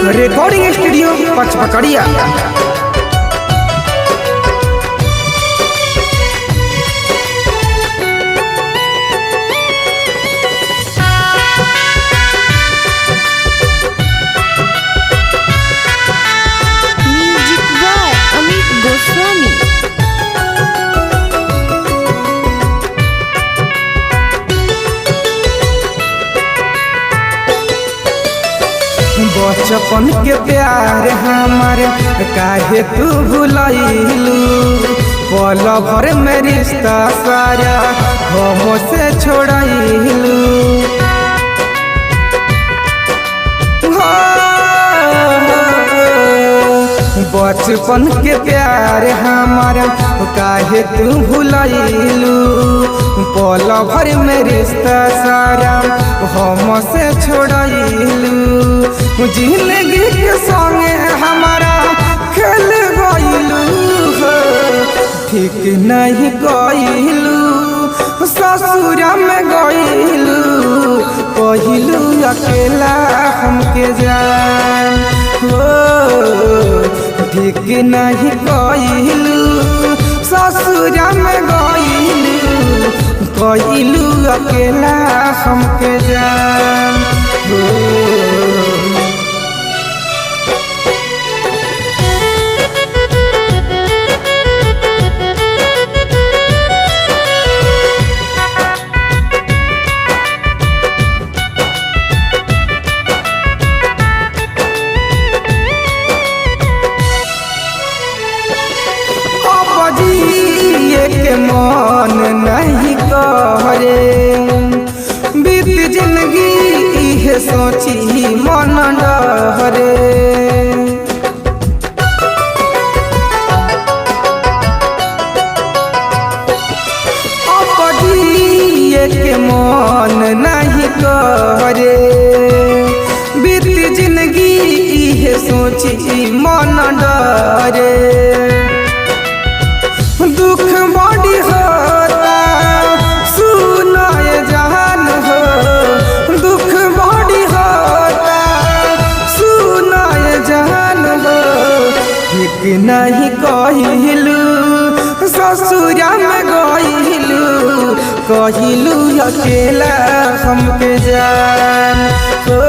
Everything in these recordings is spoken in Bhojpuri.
Recording studio Pachpakadiya. Music by Amit Goswami. बचपन के प्यार हमारे काहे तू भुलैलू, पल भर में रिश्ता सारा हमसे छोड़ैलू। बचपन के प्यार हमारा काहे तू भुलैलू, पल भर में रिश्ता सारा हमसे छोड़ैलू। जिंदगी के संगे हमारा खेल गइलू, ठीक नहीं गइलू, ससुर में गइलू, कहलू अकेला हमके जान हो। ठीक नहीं गइलू, ससुर में गइलू, कहलू अकेला हमके जान हो। के मन नहीं करे, बीत जिंदगी इहे सोची मन डरे। अपजिए के मन नहीं करे, बीत जिंदगी इहे सोची मन डरे। दुख बड़ी होता सुनाए जहान हो, दुख बड़ी होता सुनाए जहान हो। ठीक नहीं कहलू, ससुर में गइलू, कहलू अकेला हमके जान हो।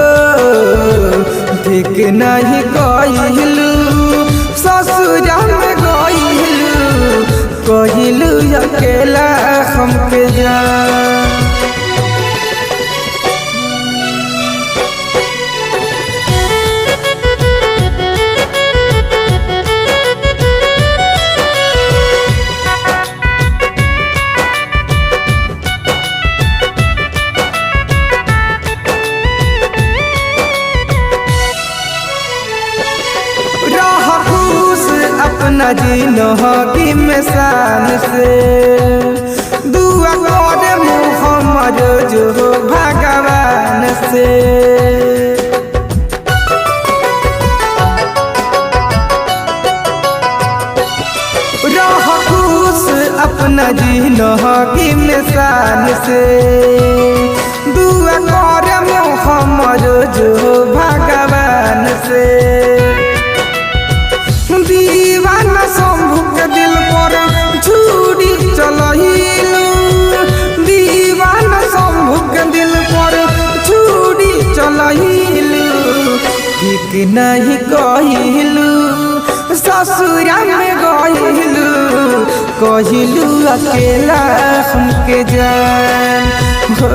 ठीक नहीं कहलू, ससुर में गइलू, कहलू अकेला हमके जान। अपना जिंदगी में शान से दुआ करे मोहम्मद जो भगवान से। रह खुश अपना जिंदगी में शान से दुआ करे मोहम्मद जो भगवान से। दीवाना शंभू के दिल पर छुरी चलहिलू, दीवाना शंभू के दिल पर छुरी चलहिलू। ठीक नहीं कहलू, ससुर में गइलू, कहलू अकेला हमके जान हो।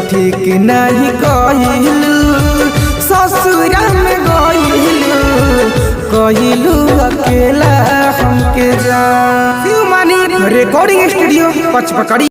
ठीक नहीं कहलू, ससुर में गइलू, कहलू अकेला हमके जान। Recording studio Pachpakdi.